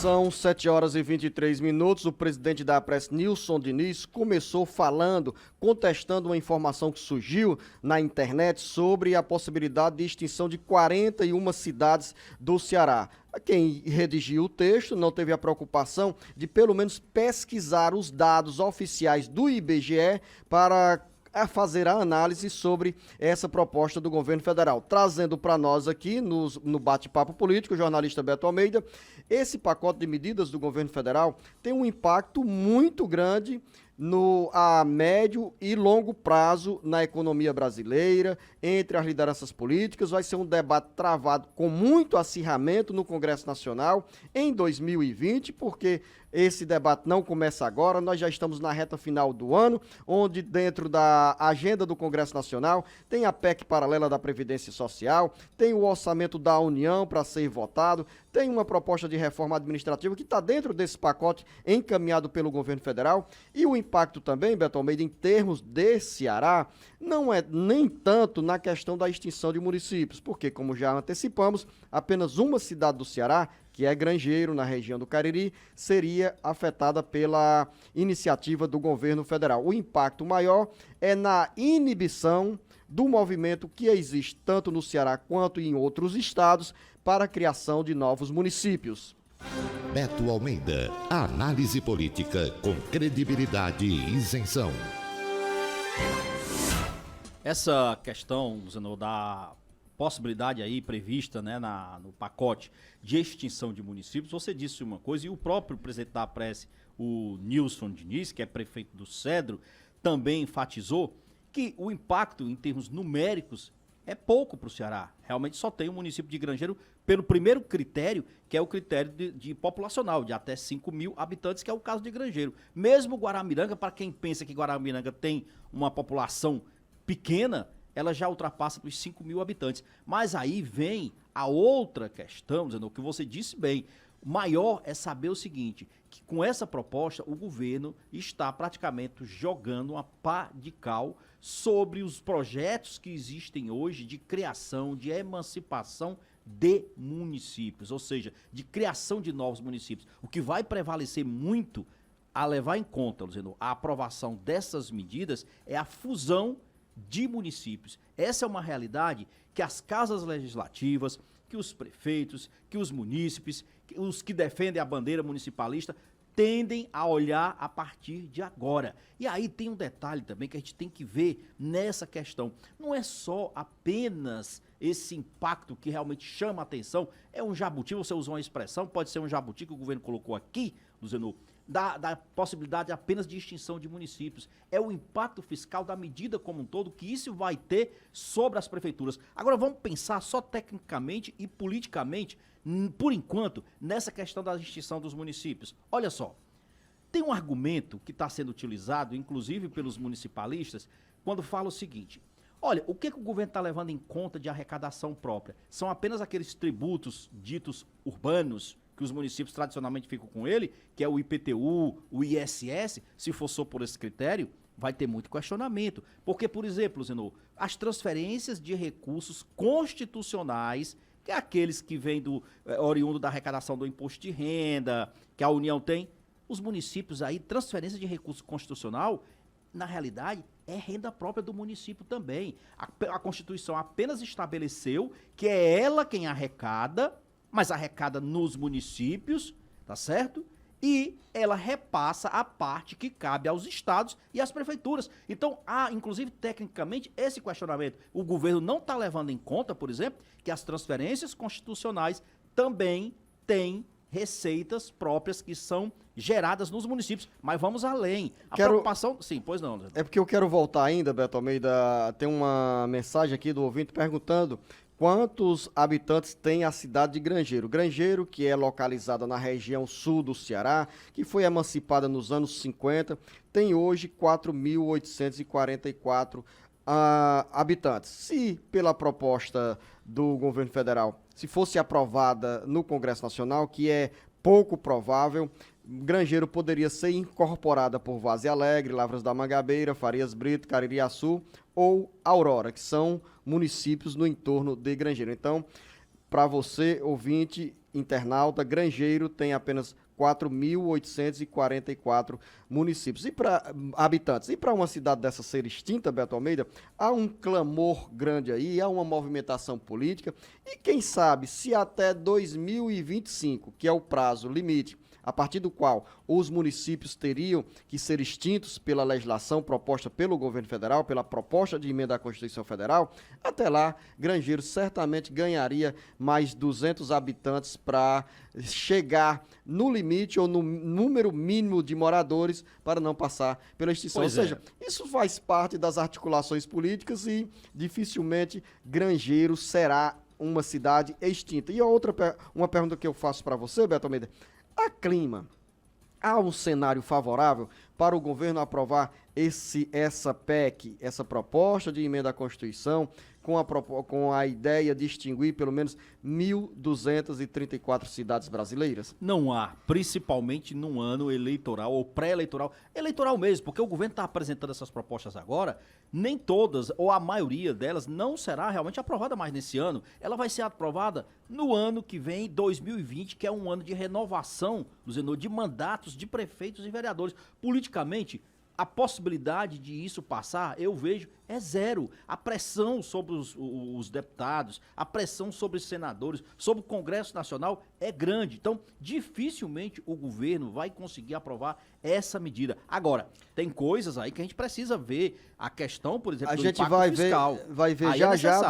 São 7 horas e 23 minutos. O presidente da APRES, Nilson Diniz, começou falando, contestando uma informação que surgiu na internet sobre a possibilidade de extinção de 41 cidades do Ceará. Quem redigiu o texto não teve a preocupação de, pelo menos, pesquisar os dados oficiais do IBGE para fazer a análise sobre essa proposta do governo federal. Trazendo para nós aqui, no bate-papo político, o jornalista Beto Almeida, esse pacote de medidas do governo federal tem um impacto muito grande a médio e longo prazo na economia brasileira, entre as lideranças políticas. Vai ser um debate travado com muito acirramento no Congresso Nacional em 2020, porque esse debate não começa agora, nós já estamos na reta final do ano, onde dentro da agenda do Congresso Nacional tem a PEC paralela da Previdência Social, tem o orçamento da União para ser votado, tem uma proposta de reforma administrativa que está dentro desse pacote encaminhado pelo governo federal, e o impacto também, Beto Almeida, em termos de Ceará, não é nem tanto na questão da extinção de municípios, porque, como já antecipamos, apenas uma cidade do Ceará, que é Grangeiro, na região do Cariri, seria afetada pela iniciativa do governo federal. O impacto maior é na inibição do movimento que existe tanto no Ceará quanto em outros estados para a criação de novos municípios. Beto Almeida, análise política com credibilidade e isenção. Essa questão, Zenô, da possibilidade aí prevista, né, no pacote de extinção de municípios, você disse uma coisa, e o próprio presidente da APRES, o Nilson Diniz, que é prefeito do Cedro, também enfatizou que o impacto em termos numéricos é pouco para o Ceará. Realmente só tem o município de Grangeiro pelo primeiro critério, que é o critério de populacional, de até 5 mil habitantes, que é o caso de Grangeiro. Mesmo Guaramiranga, para quem pensa que Guaramiranga tem uma população pequena, ela já ultrapassa dos 5 mil habitantes. Mas aí vem a outra questão, dizendo o que você disse bem. O maior é saber o seguinte, que com essa proposta o governo está praticamente jogando uma pá de cal sobre os projetos que existem hoje de criação, de emancipação de municípios, ou seja, de criação de novos municípios. O que vai prevalecer muito a levar em conta, dizendo, a aprovação dessas medidas é a fusão de municípios. Essa é uma realidade que as casas legislativas, que os prefeitos, que os munícipes, que os que defendem a bandeira municipalista tendem a olhar a partir de agora. E aí tem um detalhe também que a gente tem que ver nessa questão. Não é só apenas esse impacto que realmente chama a atenção, é um jabuti, você usou uma expressão, pode ser um jabuti que o governo colocou aqui, no Zenô, da possibilidade apenas de extinção de municípios. É o impacto fiscal da medida como um todo que isso vai ter sobre as prefeituras. Agora vamos pensar só tecnicamente e politicamente, por enquanto, nessa questão da extinção dos municípios. Olha só, tem um argumento que está sendo utilizado, inclusive pelos municipalistas, quando fala o seguinte: olha, o que o governo está levando em conta de arrecadação própria? São apenas aqueles tributos ditos urbanos, que os municípios tradicionalmente ficam com ele, que é o IPTU, o ISS. Se for só por esse critério, vai ter muito questionamento. Porque, por exemplo, Zenô, as transferências de recursos constitucionais, que é aqueles que vêm oriundo da arrecadação do imposto de renda, que a União tem, os municípios aí, transferência de recurso constitucional, na realidade, é renda própria do município também. A Constituição apenas estabeleceu que é ela quem arrecada, mas arrecada nos municípios, tá certo? E ela repassa a parte que cabe aos estados e às prefeituras. Então, há, inclusive, tecnicamente, esse questionamento. O governo não está levando em conta, por exemplo, que as transferências constitucionais também têm receitas próprias que são geradas nos municípios. Mas vamos além. Preocupação... Sim, pois não. É porque eu quero voltar ainda, Beto Almeida. Tem uma mensagem aqui do ouvinte perguntando quantos habitantes tem a cidade de Grangeiro. Grangeiro, que é localizada na região sul do Ceará, que foi emancipada nos anos 50, tem hoje 4.844 habitantes. Se pela proposta do governo federal, se fosse aprovada no Congresso Nacional, que é pouco provável, Grangeiro poderia ser incorporada por Várzea Alegre, Lavras da Mangabeira, Farias Brito, Caririaçu ou Aurora, que são municípios no entorno de Grangeiro. Então, para você, ouvinte, internauta, Grangeiro tem apenas 4.844 municípios e para habitantes. E para uma cidade dessa ser extinta, Beto Almeida, há um clamor grande aí, há uma movimentação política e quem sabe se até 2025, que é o prazo limite, a partir do qual os municípios teriam que ser extintos pela legislação proposta pelo governo federal, pela proposta de emenda à Constituição Federal, até lá, Grangeiro certamente ganharia mais 200 habitantes para chegar no limite ou no número mínimo de moradores para não passar pela extinção. Pois ou seja, isso faz parte das articulações políticas e dificilmente Grangeiro será uma cidade extinta. E uma pergunta que eu faço para você, Beto Almeida, há clima, há um cenário favorável para o governo aprovar essa PEC, essa proposta de emenda à Constituição, com a ideia de extinguir pelo menos 1.234 cidades brasileiras? Não há, principalmente num ano eleitoral ou pré-eleitoral, eleitoral mesmo, porque o governo está apresentando essas propostas agora, nem todas, ou a maioria delas, não será realmente aprovada mais nesse ano. Ela vai ser aprovada no ano que vem, 2020, que é um ano de renovação, Luzenor, de mandatos de prefeitos e vereadores. Politicamente, a possibilidade de isso passar, eu vejo, é zero. A pressão sobre os deputados, a pressão sobre os senadores, sobre o Congresso Nacional é grande. Então, dificilmente o governo vai conseguir aprovar essa medida. Agora, tem coisas aí que a gente precisa ver. A questão, por exemplo, A do gente impacto vai fiscal. ver Aí já é já, necessário.